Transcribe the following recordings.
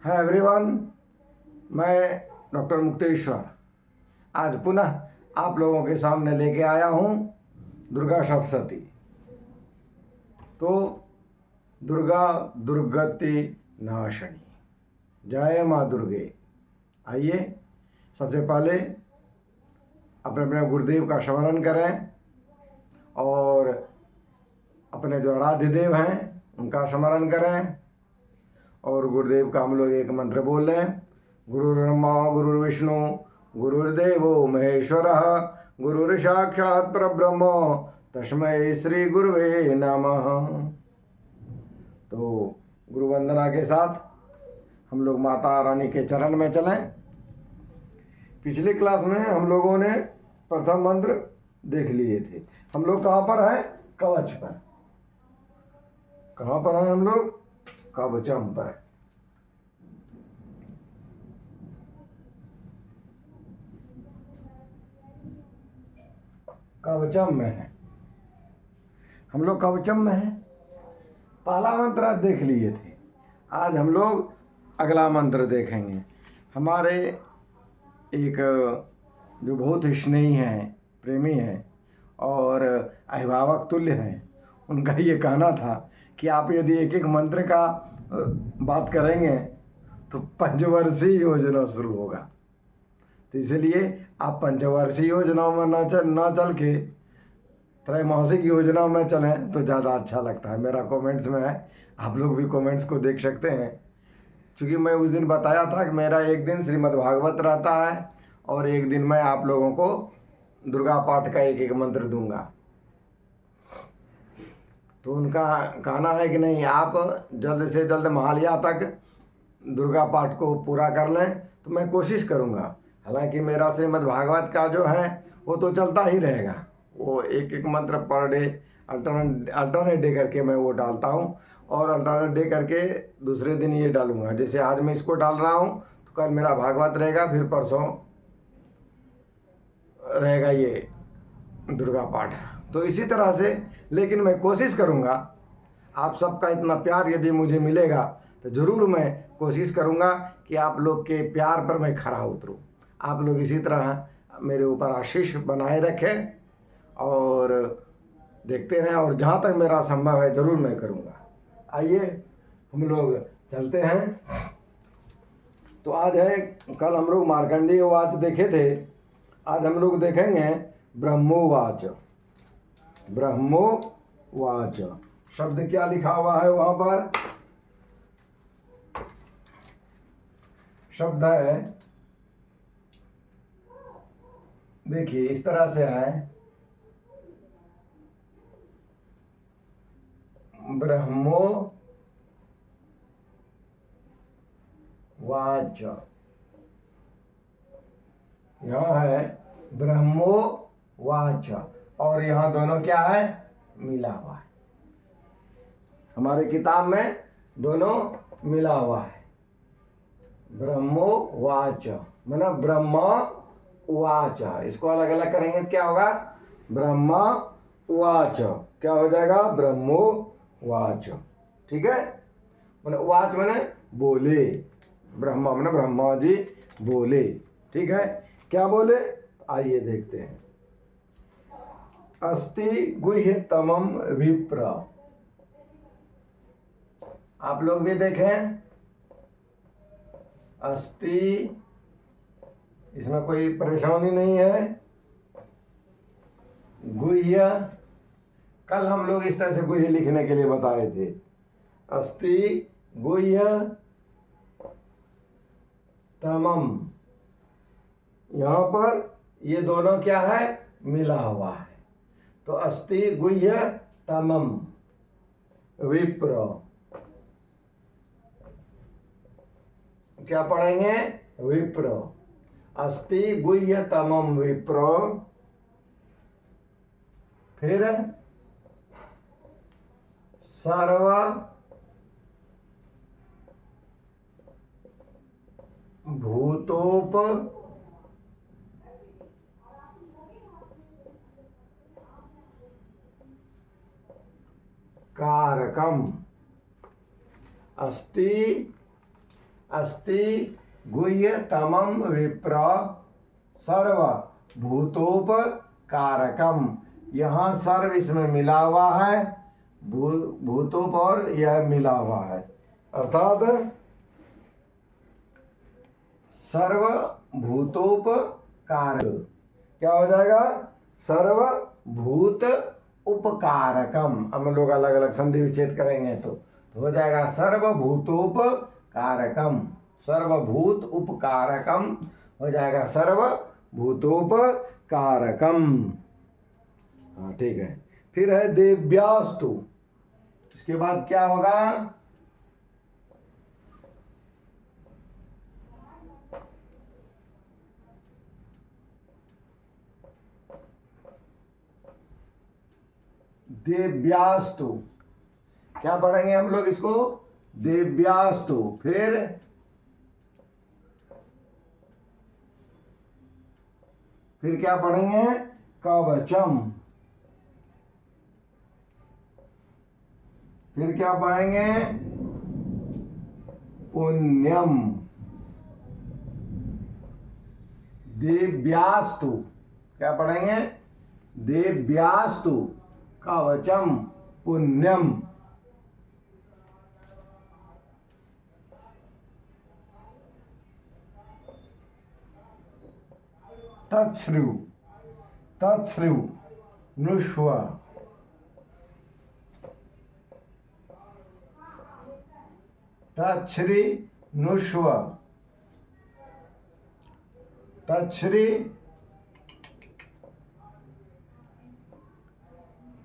Hi everyone, मैं doctor Mukteshwar आज पुनः आप लोगों के सामने लेके आया हूँ दुर्गा सप्तशती। तो दुर्गा दुर्गति नाशनी, जय माँ दुर्गे। आइए सबसे पहले अपने अपने गुरुदेव का स्मरण करें और अपने जो आराध्य देव हैं उनका स्मरण करें। और गुरुदेव का हम लोग एक मंत्र बोल रहे हैं। गुरुर्ब्रह्मा गुरुर्विष्णु गुरुर्देवो महेश्वरः गुरुर्साक्षात् परब्रह्म तस्मै श्री गुरुवे नमः। तो गुरु वंदना के साथ हम लोग माता रानी के चरण में चलें। पिछली क्लास में हम लोगों ने प्रथम मंत्र देख लिए थे। हम लोग कहाँ पर हैं? कवच पर। कहाँ पर हैं हम लोग? कवचम पर। कवचम में है हम लोग, कवचम में है। पहला मंत्र आज देख लिए थे। आज हम लोग अगला मंत्र देखेंगे। हमारे एक जो बहुत स्नेही हैं, प्रेमी हैं और अभिभावक तुल्य हैं, उनका ये कहना था कि आप यदि एक एक मंत्र का बात करेंगे तो पंचवर्षीय योजना शुरू होगा। तो इसलिए आप पंचवर्षीय योजनाओं में ना चल के त्रैमासिक योजना में चलें तो ज़्यादा अच्छा लगता है। मेरा कमेंट्स में है, आप लोग भी कमेंट्स को देख सकते हैं। क्योंकि मैं उस दिन बताया था कि मेरा एक दिन श्रीमद् भागवत रहता है और एक दिन मैं आप लोगों को दुर्गा पाठ का एक एक मंत्र दूंगा। तो उनका कहना है कि नहीं, आप जल्द से जल्द महालया तक दुर्गा पाठ को पूरा कर लें। तो मैं कोशिश करूंगा। हालांकि मेरा श्रीमद् भागवत का जो है वो तो चलता ही रहेगा। वो एक एक मंत्र पर डे अल्टरनेट डे करके मैं वो डालता हूँ और अल्टरनेट डे करके दूसरे दिन ये डालूंगा। जैसे आज मैं इसको डाल रहा हूँ तो कल मेरा भागवत रहेगा, फिर परसों रहेगा ये दुर्गा पाठ। तो इसी तरह से, लेकिन मैं कोशिश करूँगा, आप सबका इतना प्यार यदि मुझे मिलेगा तो ज़रूर मैं कोशिश करूँगा कि आप लोग के प्यार पर मैं खरा उतरूँ। आप लोग इसी तरह मेरे ऊपर आशीष बनाए रखें और देखते रहें, और जहाँ तक मेरा संभव है ज़रूर मैं करूँगा। आइए हम लोग चलते हैं। तो आज है, कल हम लोग मार्कंडेय वाच देखे थे, आज हम लोग देखेंगे ब्रह्मोवाच। ब्रह्मोवाच शब्द क्या लिखा हुआ है वहाँ पर? शब्द है, देखिए इस तरह से है, ब्रह्मोवाच। यहाँ है ब्रह्मोवाच और यहाँ दोनों क्या है? मिला हुआ है। हमारे किताब में दोनों मिला हुआ है। ब्रह्मोवाच माना ब्रह्मा उवाच। इसको अलग अलग करेंगे क्या होगा? ब्रह्मा उवाच। क्या हो जाएगा? ब्रह्मोवाच। ठीक है। मैंने उवाच मैंने बोले, ब्रह्मा मैंने ब्रह्मा जी बोले। ठीक है, क्या बोले? आइए देखते हैं। अस्ति गुह्यतमं विप्र। आप लोग भी देखें। अस्ति, इसमें कोई परेशानी नहीं है। गुह्य, कल हम लोग इस तरह से गुह्य लिखने के लिए बताए थे। अस्ति गुह्य तमम, यहाँ पर ये दोनों क्या है? मिला हुआ है। तो अस्ति गुह्य तमम विप्र, क्या पढ़ेंगे? विप्र। अस्ति गुह्य तमम विप्र। फिर सर्व भूतोप कारकम। अस्ति अस्ति गुह्यतमं विप्र सर्वभूतोपकारकम। यहाँ सर्व इसमें मिला हुआ है, भूतोप और यह मिला हुआ है, अर्थात सर्वभूतोपकार। क्या हो जाएगा? सर्वभूत उपकारकम। हम लोग अलग अलग संधि विच्छेद करेंगे तो हो जाएगा सर्वभूतोपकारकम। सर्वभूत उपकारकम हो जाएगा सर्वभूतोपकारकम। हाँ ठीक है। फिर है देव्यास्तु। इसके बाद क्या होगा? देव्यास्तु। क्या पढ़ेंगे हम लोग इसको? देव्यास्तु। फिर क्या पढ़ेंगे? कवचम। फिर क्या पढ़ेंगे? पुण्यम। देव्यास्तु। क्या पढ़ेंगे? देव्यास्तु, कवचम, पुण्यम। तच्छ्रु। तच्छ्रु नुष्व। तच्छ्री नुष्व। तच्छ्री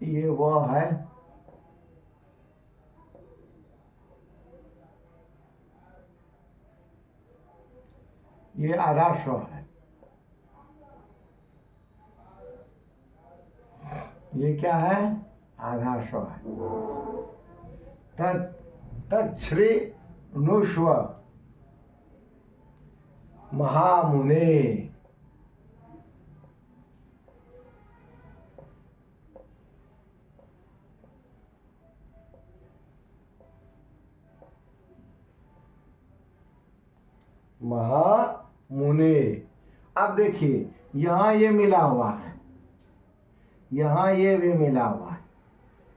ये वह है, ये आधा स्व है। ये क्या है? आधा स्व है। तच्छ्री नुष्व महामुने। महामुने। अब देखिए यहां ये मिला हुआ है, यहां ये भी मिला हुआ है,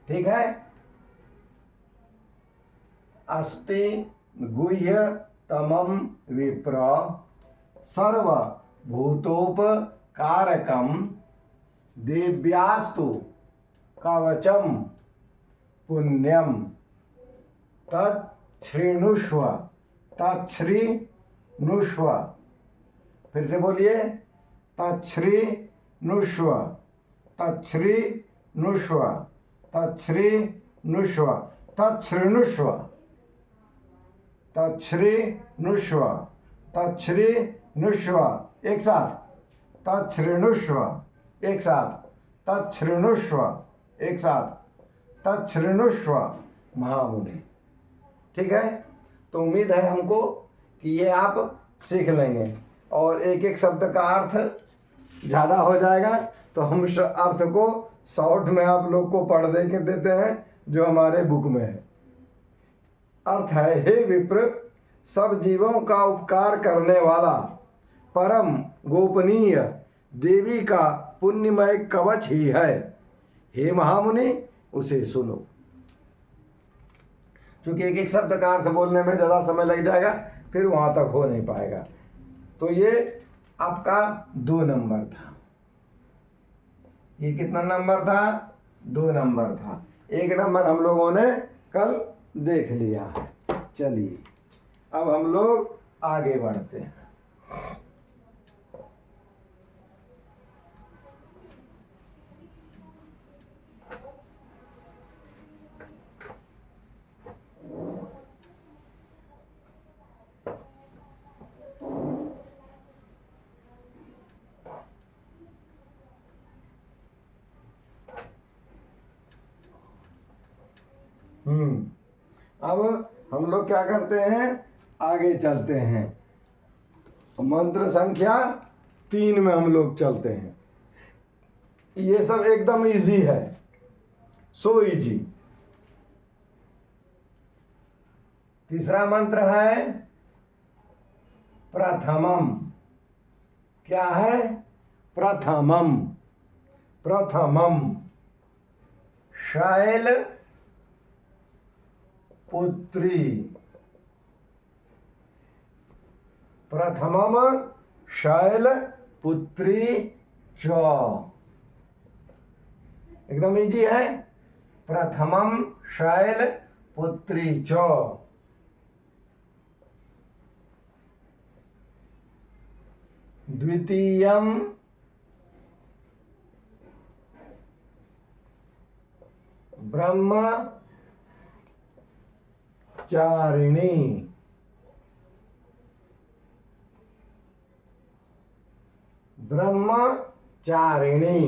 ठीक है। अस्ति गुह्यतमं विप्र सर्वभूतोपकारकं देव्यास्तु कवचम पुण्यम तच्छृणुष्व। तच्छृणुष्व। फिर से बोलिए, तच्छृणुष्व। तच्छृणुष्व। तच्छृणुष्व। तच्छृणुष्व। तच्छृणुष्व। तच्छृणुष्व। एक साथ। तच्छृणुष्व। एक साथ। तच्छृणुष्व। एक साथ। तच्छृणुष्व महामुने। ठीक है। तो उम्मीद है हमको कि ये आप सीख लेंगे और एक एक शब्द का अर्थ ज़्यादा हो जाएगा, तो हम अर्थ को शॉर्ट में आप लोग को पढ़ दे के देते हैं जो हमारे बुक में है। अर्थ है, हे विप्र, सब जीवों का उपकार करने वाला परम गोपनीय देवी का पुण्यमय कवच ही है। हे महामुनि, उसे सुनो। क्योंकि एक एक शब्द का अर्थ बोलने में ज़्यादा समय लग जाएगा, फिर वहाँ तक हो नहीं पाएगा। तो ये आपका 2 नंबर था। ये कितना नंबर था? 2 नंबर था। 1 नंबर हम लोगों ने कल देख लिया है। चलिए अब हम लोग आगे बढ़ते हैं। अब हम लोग क्या करते हैं? आगे चलते हैं। मंत्र संख्या 3 में हम लोग चलते हैं। ये सब एकदम इजी है, सो इजी। तीसरा मंत्र है प्रथमम क्या है? प्रथमम। प्रथमम शैल पुत्री। प्रथमम शैल पुत्री च। एकदम इजी है। प्रथमम शैल पुत्री च। द्वितीयम ब्रह्मचारिणी। ब्रह्मचारिणी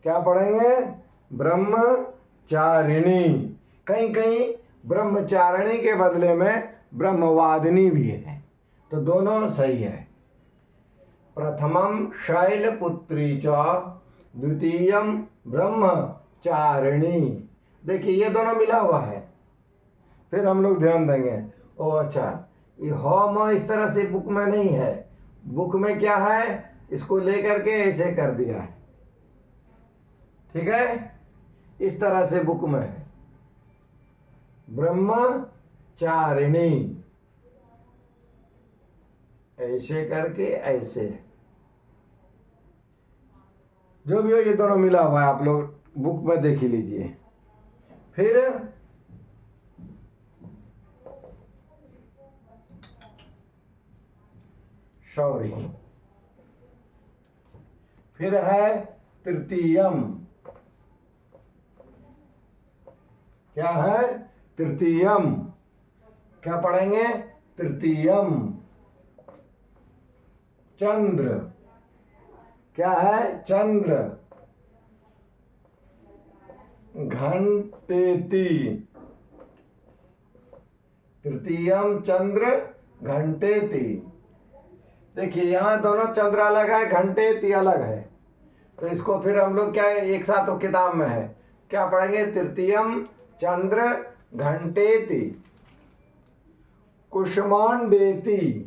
क्या पढ़ेंगे? ब्रह्मचारिणी। कहीं कहीं ब्रह्मचारिणी के बदले में ब्रह्मवादिनी भी है, तो दोनों सही है। प्रथमम शैलपुत्री च द्वितीयम ब्रह्मचारिणी। देखिए ये दोनों मिला हुआ है। फिर हम लोग ध्यान देंगे, ओ अच्छा ये होम इस तरह से बुक में नहीं है। बुक में क्या है, इसको लेकर के ऐसे कर दिया है, ठीक है, इस तरह से बुक में है ब्रह्मचारिणी, ऐसे करके ऐसे। जो भी हो ये दोनों मिला हुआ है, आप लोग बुक में देख ही लीजिए। फिर शौरी। फिर है तृतीयम। क्या है? तृतीयम। क्या पढ़ेंगे? तृतीयम चंद्र। क्या है? चंद्र घंटेति। तृतीयम चंद्र घंटेति। देखिए यहाँ दोनों चंद्र अलग है, घंटेति अलग है, तो इसको फिर हम लोग क्या है, एक साथ तो किताब में है, क्या पढ़ेंगे? तृतीयम चंद्र घंटेति कुष्मांडेति।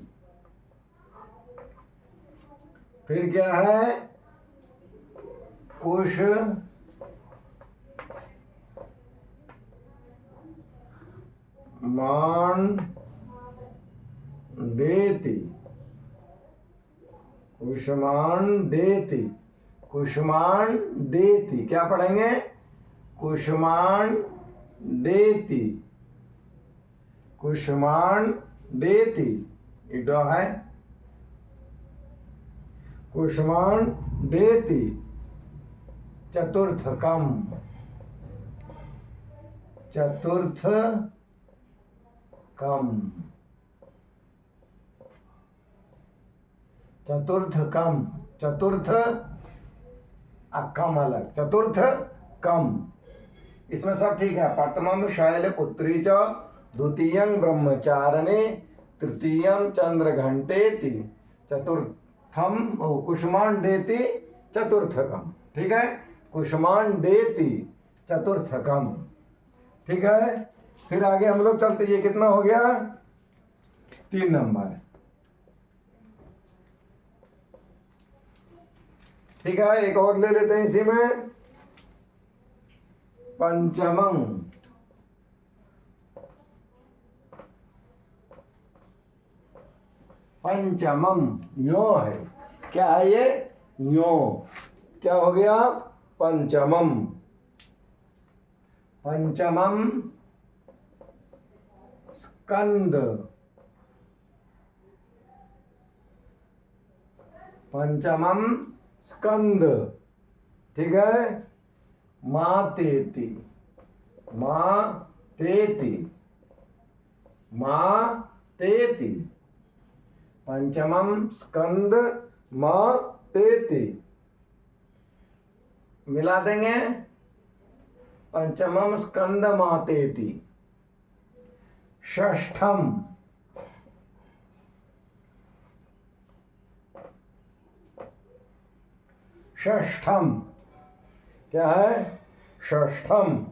फिर क्या है? कुष्मांडेति। कुष्मांडेति। कुष्मांडेति क्या पढ़ेंगे? कुष्मांडेति। कुष्मांडेति इडो है। कुष्मांडेति चतुर्थकम। चतुर्थकम। चतुर्थकम। चतुर्थ कम अलग, चतुर्थ कम। इसमें सब ठीक है। प्रथमम शैलपुत्री च द्वितीयं ब्रह्मचारिणी तृतीयं चंद्र घंटेति चतुर्थम कुष्मांडेति चतुर्थकम। ठीक है, कुष्मांडेति चतुर्थकम। ठीक है, फिर आगे हम लोग चलते। ये कितना हो गया? 3 नंबर। ठीक है, एक और ले लेते हैं इसी में। पंचमं। पंचमम यो है। क्या है ये? यो। क्या हो गया? पंचमम। पंचमम स्कंद। पंचमम स्कंद। ठीक है, मातेति। मातेति। मातेति पंचमम स्कंद मातेति। मिला देंगे। पंचमम स्कंद मातेति। षष्ठम। षष्ठम क्या है? षष्ठम।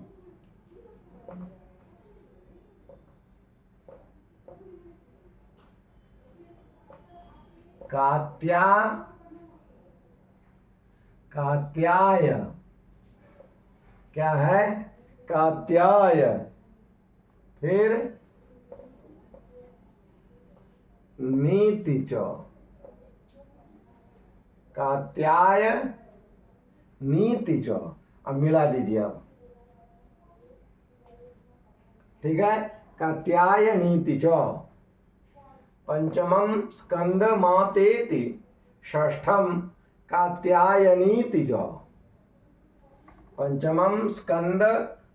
कात्याय, क्या है? कात्याय। फिर नीति च, कात्याय नीति च। अब मिला दीजिए अब, ठीक है। कात्याय नीति च, पंचमम स्कंद मातेति, षष्ठम कात्यायनीति च। पंचमम स्कंद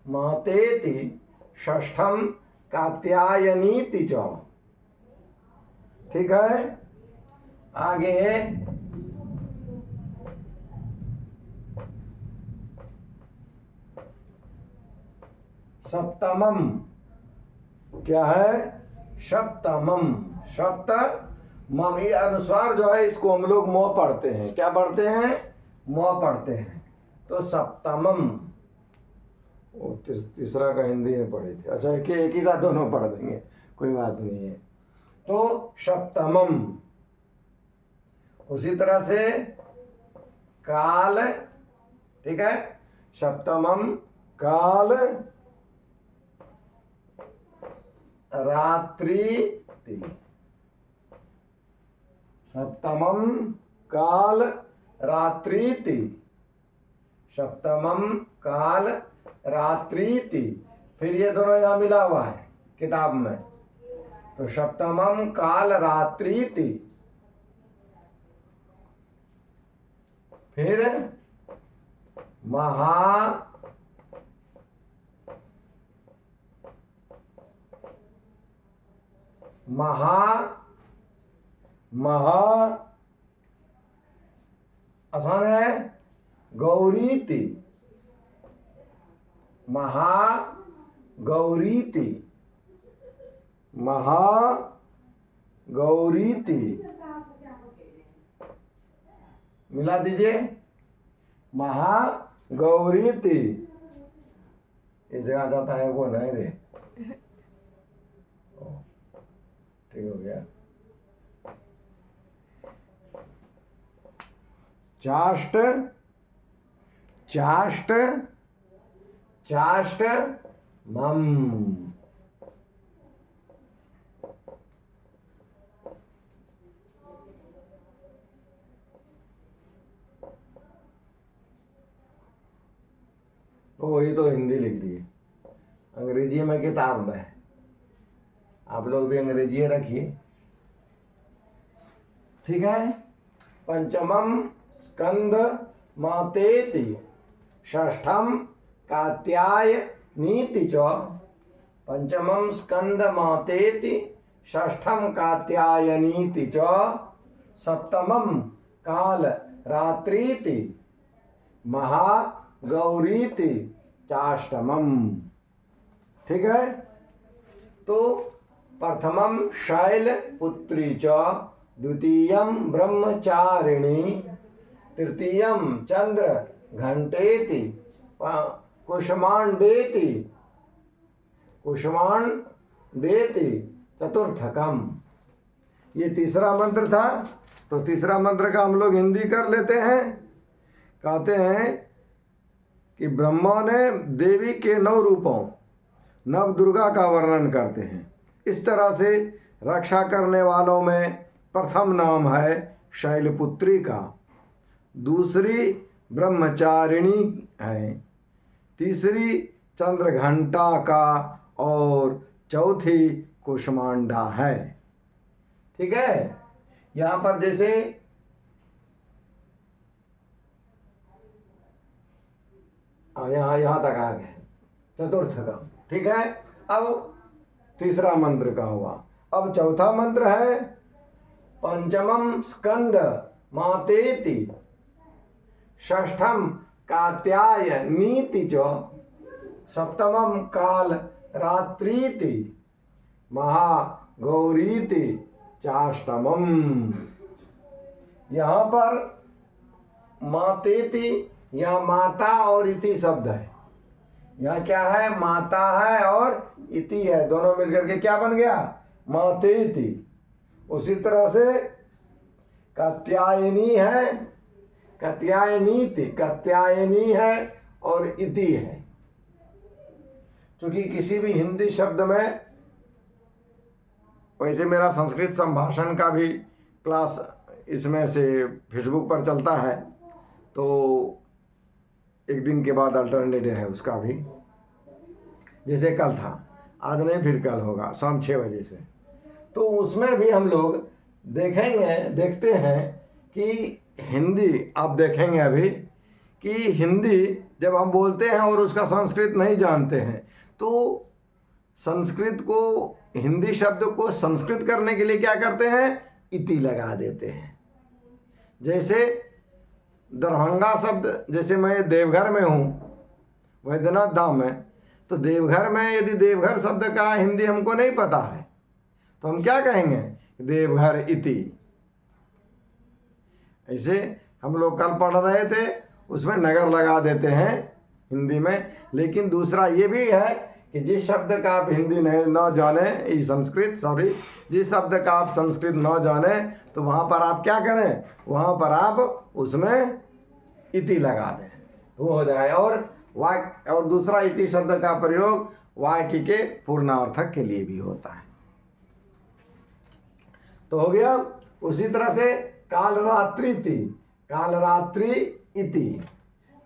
मातेति, षष्ठम कात्यायनीति च। ठीक है। आगे सप्तमम, क्या है? सप्तमम, सप्तमम। ये अनुस्वार जो है इसको हम लोग म पढ़ते हैं। क्या पढ़ते हैं? म पढ़ते हैं। तो सप्तमम, वो तीसरा का हिंदी में पढ़े थे। अच्छा, एक ही साथ दोनों पढ़ देंगे, कोई बात नहीं है। तो सप्तमम। उसी तरह से काल, ठीक है। सप्तमम काल रात्रि, सप्तमम काल रात्रिति, सप्तमम काल रात्रिति। फिर ये दोनों यहां मिला हुआ है किताब में। तो सप्तमम काल रात्रिति, फिर महा आसान है, गौरीति, महागौरीति, मिला दीजिए, महागौरीति। इस जगह जाता है वो नहीं रे, ठीक हो गया। चाष्ट मम, ओ ये तो हिंदी लिख दी, अंग्रेजी में किताब में। आप लोग भी अंग्रेजी रखिए, ठीक है। पंचमम स्कंद मातेति, षष्ठम कात्यायनीति च। पंचमम स्कंद मातेति, षष्ठम कात्यायनीति च। सप्तमम काल रात्रिति, महागौरीति चाष्टमम। ठीक है। तो प्रथमम शैलपुत्री च, द्वितीयम ब्रह्मचारिणी, तृतीयम चंद्र घंटेति, कुष्मांडेति, चतुर्थकम। ये तीसरा मंत्र था। तो तीसरा मंत्र का हम लोग हिंदी कर लेते हैं। कहते हैं कि ब्रह्मा ने देवी के 9 रूपों नव दुर्गा का वर्णन करते हैं। इस तरह से रक्षा करने वालों में प्रथम नाम है शैलपुत्री का, दूसरी ब्रह्मचारिणी है, तीसरी चंद्रघंटा का और चौथी कुष्मांडा है। ठीक है। यहाँ पर जैसे यहाँ तक आ गए, चतुर्थ का। ठीक है। अब तीसरा मंत्र का हुआ। अब चौथा मंत्र है पंचमम स्कंद मातेति, षष्ठम कात्यायनीति च, सप्तमम काल रात्रिति, महागौरीति चाष्टमम। यहाँ पर मातेति या माता और इति शब्द है। यहाँ क्या है? माता है और इति है, दोनों मिलकर के क्या बन गया? मातेति। उसी तरह से कात्यायनी है, कात्यायनी थी, कात्यायनी है और इति है। क्योंकि किसी भी हिंदी शब्द में, वैसे मेरा संस्कृत संभाषण का भी क्लास इसमें से फेसबुक पर चलता है, तो एक दिन के बाद अल्टरनेटिव है उसका भी, जैसे कल था, आज नहीं फिर कल होगा शाम 6 बजे से। तो उसमें भी हम लोग देखते हैं कि हिंदी, आप देखेंगे अभी कि हिंदी जब हम बोलते हैं और उसका संस्कृत नहीं जानते हैं, तो संस्कृत को, हिंदी शब्द को संस्कृत करने के लिए क्या करते हैं, इति लगा देते हैं। जैसे दरभंगा शब्द, जैसे मैं देवघर में हूँ, वैद्यनाथ धाम में, तो देवघर में यदि देवघर शब्द का हिंदी हमको नहीं पता है तो हम क्या कहेंगे, देवघर इति। ऐसे हम लोग कल पढ़ रहे थे, उसमें नगर लगा देते हैं हिंदी में। लेकिन दूसरा ये भी है कि जिस शब्द का आप हिंदी नहीं न जाने, संस्कृत सॉरी, जिस शब्द का आप संस्कृत न जाने, तो वहाँ पर आप क्या करें, वहाँ पर आप उसमें इति लगा दें, वो हो जाए। और दूसरा इति शब्द का प्रयोग वाक्य के पूर्णार्थक के लिए भी होता है। तो हो गया। उसी तरह से काल रात्रि थी, काल रात्रि इति,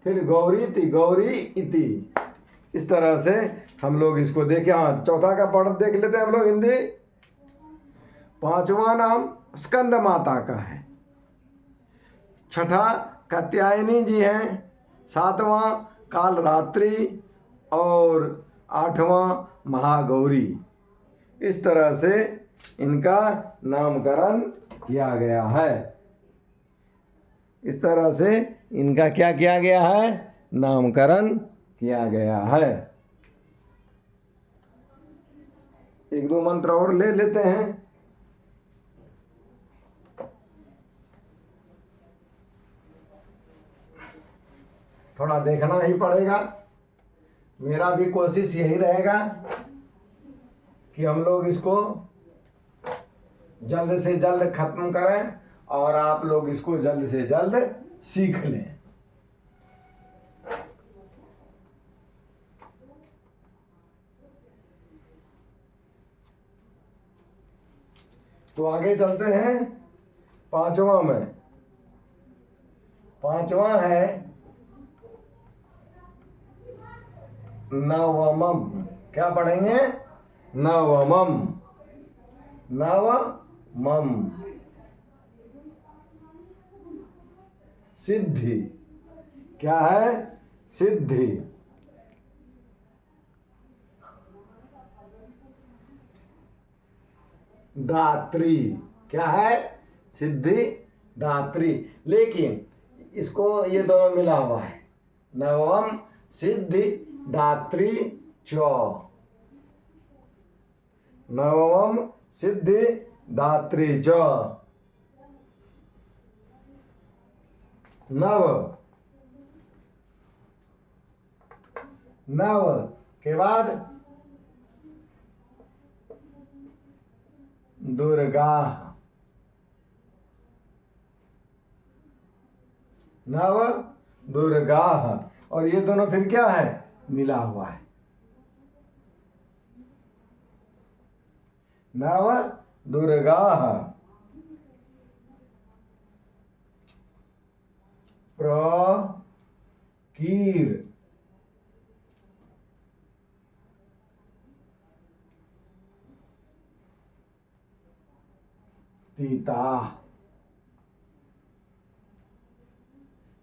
फिर गौरी थी, गौरी इति। इस तरह से हम लोग इसको देखें। हाँ, चौथा का पढ़ देख लेते हैं हम लोग हिंदी। पांचवा नाम स्कंद माता का है, छठा कात्यायनी जी हैं, सातवां काल रात्रि और आठवां महागौरी। इस तरह से इनका नामकरण किया गया है। इस तरह से इनका क्या किया गया है, नामकरण किया गया है। एक दो मंत्र और ले लेते हैं। थोड़ा देखना ही पड़ेगा, मेरा भी कोशिश यही रहेगा कि हम लोग इसको जल्द से जल्द खत्म करें और आप लोग इसको जल्द से जल्द सीख लें। तो आगे चलते हैं पांचवा में। पांचवा है नवमम। क्या पढ़ेंगे, नवमम, नवमम। सिद्धि। क्या है, सिद्धि। दात्री। क्या है, सिद्धि दात्री। लेकिन इसको ये दोनों मिला हुआ है, नवम सिद्धि दात्री च। नवम सिद्धि दात्री च। नव, नव के बाद दुर्गा। नव दुर्गा। और ये दोनों फिर क्या है, मिला हुआ है। नव दुर्गा प्रकीर। तीता।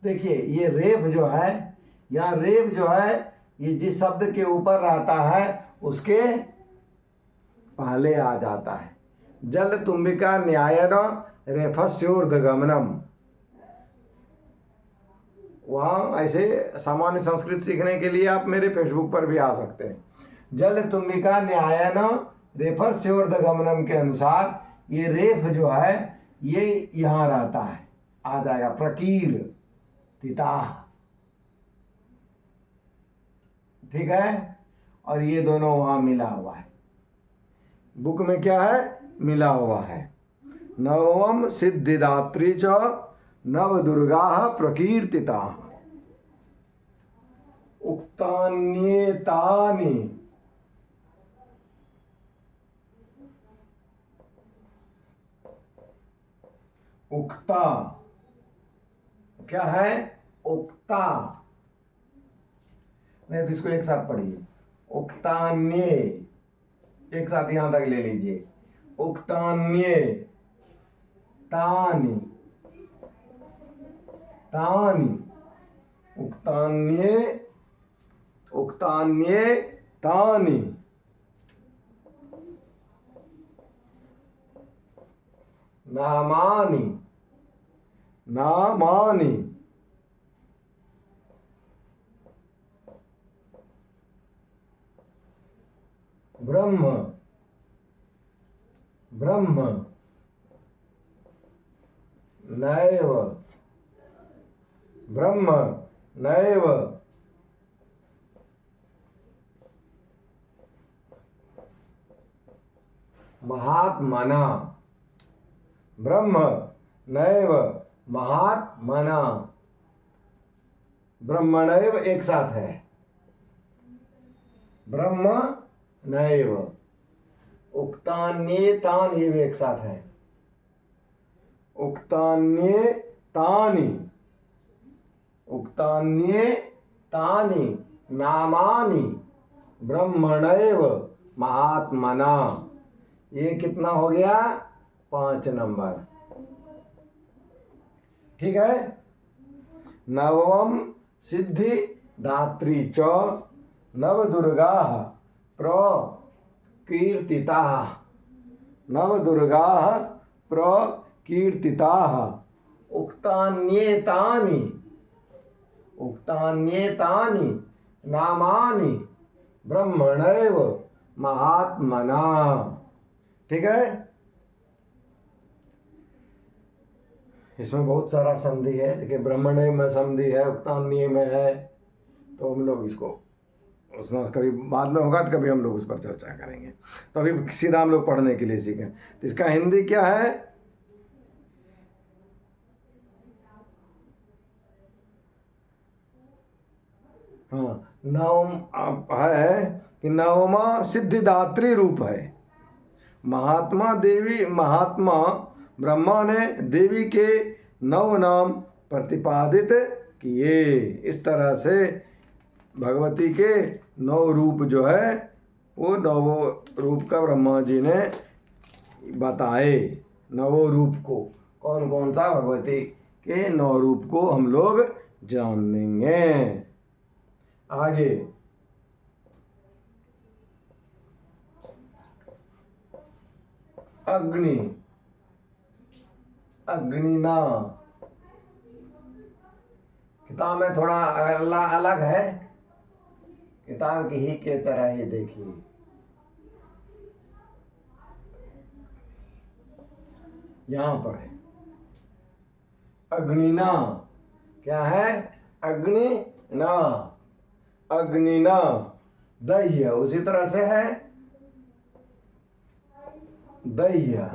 देखिए ये रेफ जो है, या रेफ जो है, ये जिस शब्द के ऊपर रहता है उसके पहले आ जाता है। जल तुम्बिका न्यायन रेफस्योर्धगमनम। वहाँ ऐसे सामान्य संस्कृत सीखने के लिए आप मेरे फेसबुक पर भी आ सकते हैं। जल तुम्बिका न्यायन रेफस्योर्धगमनम के अनुसार ये रेफ जो है ये यहाँ रहता है, आ जाएगा प्रकीर तिता। ठीक है। और ये दोनों वहाँ मिला हुआ है, बुक में क्या है, मिला हुआ है। नवम सिद्धिदात्री च नवदुर्गा प्रकीर्तिता। उक्तान्येतानि उक्ता क्या है? उक्ता नहीं तो इसको एक साथ पढ़िए। उक्तान्ये एक साथ यहां तक ले लीजिए। उक्तान्ये तानि तानि उक्तान्ये उक्तान्ये तानि नामानि नामानि ब्रह्म ब्रह्म नैव ब्रह्म नैव महात्मना ब्रह्म नैव महात्मना। ब्रह्मणैव एक साथ है। ब्रह्म नैव उक्तान्येतानि ये भी एक साथ है। उक्तान्येतानि उक्तान्येतानि नामानि ब्रह्मणैव महात्मना। ये कितना हो गया? 5 नंबर। ठीक है। नवम सिद्धि दात्री च नवदुर्गा प्रकीर्तिता। नवदुर्गा प्रकीर्तिता। उक्तान्येतानि उक्तान्येतानि नामानि ब्रह्मणैव महात्मना। ठीक है। इसमें बहुत सारा संधि है। देखिए ब्रह्मण्य में संधि है, उक्तान्य में है, तो हम लोग इसको उसमें कभी बाद में होगा तो कभी हम लोग उस पर चर्चा करेंगे। तो अभी सीधा हम लोग पढ़ने के लिए सीखें। तो इसका हिंदी क्या है? हाँ, नवम है कि नवमा सिद्धिदात्री रूप है। महात्मा देवी महात्मा ब्रह्मा ने देवी के 9 नाम प्रतिपादित किए। इस तरह से भगवती के 9 रूप जो है वो 9 रूप का ब्रह्मा जी ने बताए। 9 रूप को कौन कौन सा भगवती के 9 रूप को हम लोग जान लेंगे आगे। अग्नि अग्निना किताब में थोड़ा अलग है। किताब की ही के तरह ही देखिए। यहां पर है अग्निना। क्या है? अग्निना अग्निना दह्य। उसी तरह से है दह्य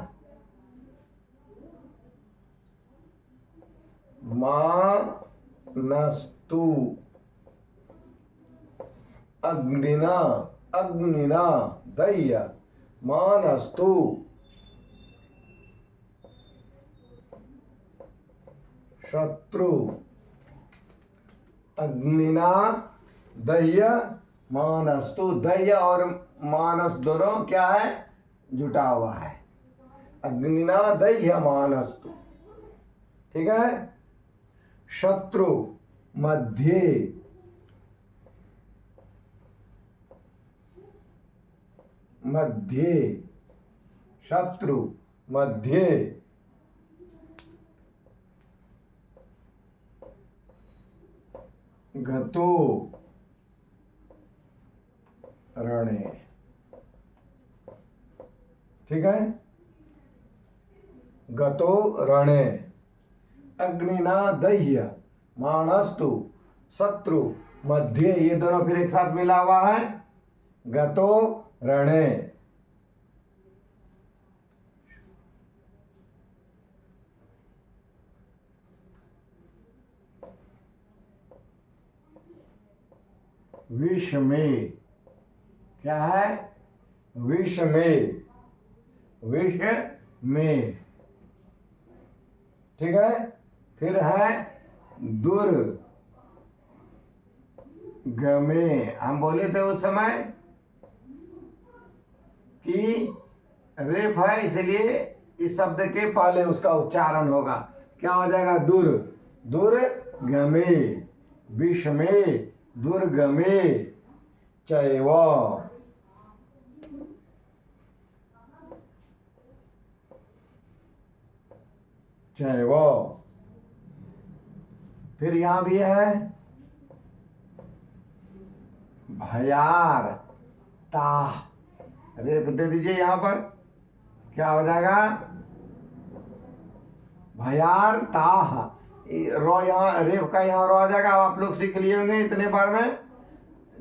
मानस्तु अग्निना अग्निना दह्य मानस्तु शत्रु। अग्निना दह्य मानस्तु। दह्य और मानस दोनों क्या है? जुटा हुआ है। अग्निना दह्य मानस्तु। ठीक है। शत्रु मध्य मध्य शत्रु मध्य गतो रणे। ठीक है। गतो रणे अग्निना दह्य मानस्तु शत्रु मध्य। ये दोनों फिर एक साथ मिला हुआ है। गतो रणे विष में, क्या है, विष में, विष में, ठीक है। फिर है दुर्गमे, हम बोले थे उस समय कि रेफ है, इसलिए इस शब्द के पहले उसका उच्चारण होगा, क्या हो जाएगा, दुर्गमे, विष में, दुर्गमे चैव, चैव। फिर यहां भी है भयार ताह, रेप दे दीजिए यहां पर, क्या हो जाएगा, भयार ताह, रो यहाँ रेप का यहाँ रो आ जाएगा। आप लोग सीख लिए होंगे इतने बार में,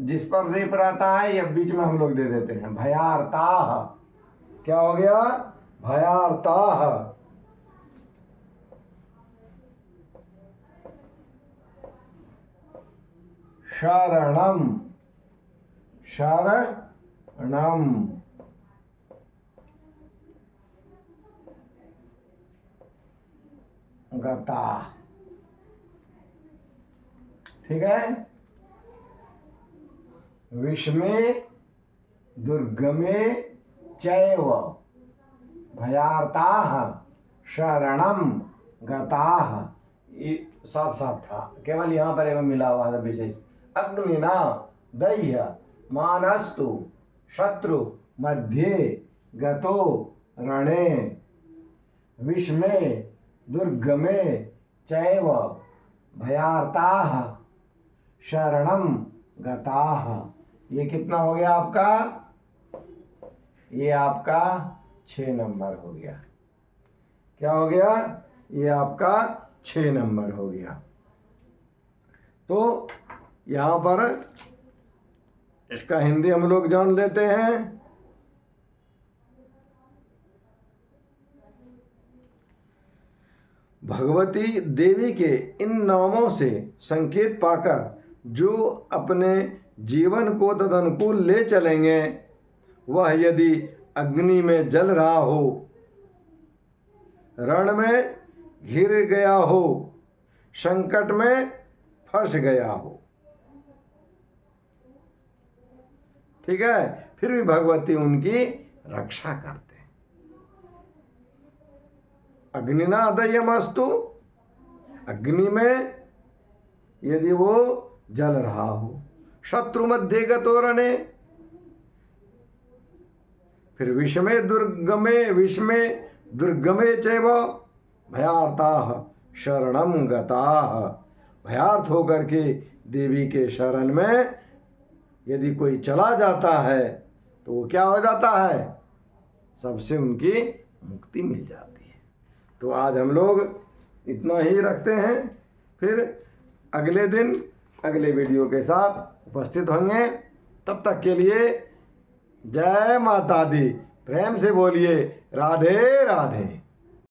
जिस पर रेप रहता है ये बीच में हम लोग दे देते हैं, भयार ताह, क्या हो गया, भयार ताह। शरणम, शरणम, गता, ठीक है। विष में, दुर्गमे चैव, भयार्ताः, शरणम गताः, ये सब था, केवल यहाँ पर एवं मिला हुआ था विशेष। अग्निना दह्य मानस्तु शत्रु मध्ये गतो रणे, विष में, दुर्गमे चैव, भयार्ताः, शरणम गताः। ये कितना हो गया आपका, ये आपका 6 नंबर हो गया, क्या हो गया, ये आपका 6 नंबर हो गया। तो यहाँ पर इसका हिंदी हम लोग जान लेते हैं। भगवती देवी के इन नामों से संकेत पाकर जो अपने जीवन को तदनुकूल ले चलेंगे, वह यदि अग्नि में जल रहा हो, रण में घिर गया हो, संकट में फंस गया हो, ठीक है, फिर भी भगवती उनकी रक्षा करते हैं। अग्निना दह्यमस्तु, अग्नि में यदि वो जल रहा हो, शत्रु मध्य गतो रणे, फिर विष में दुर्गमे चैव, भयार्ताः शरणम गताः, भयार्थ होकर के देवी के शरण में यदि कोई चला जाता है तो वो क्या हो जाता है, सबसे उनकी मुक्ति मिल जाती है। तो आज हम लोग इतना ही रखते हैं, फिर अगले दिन अगले वीडियो के साथ उपस्थित होंगे। तब तक के लिए जय माता दी, प्रेम से बोलिए राधे राधे।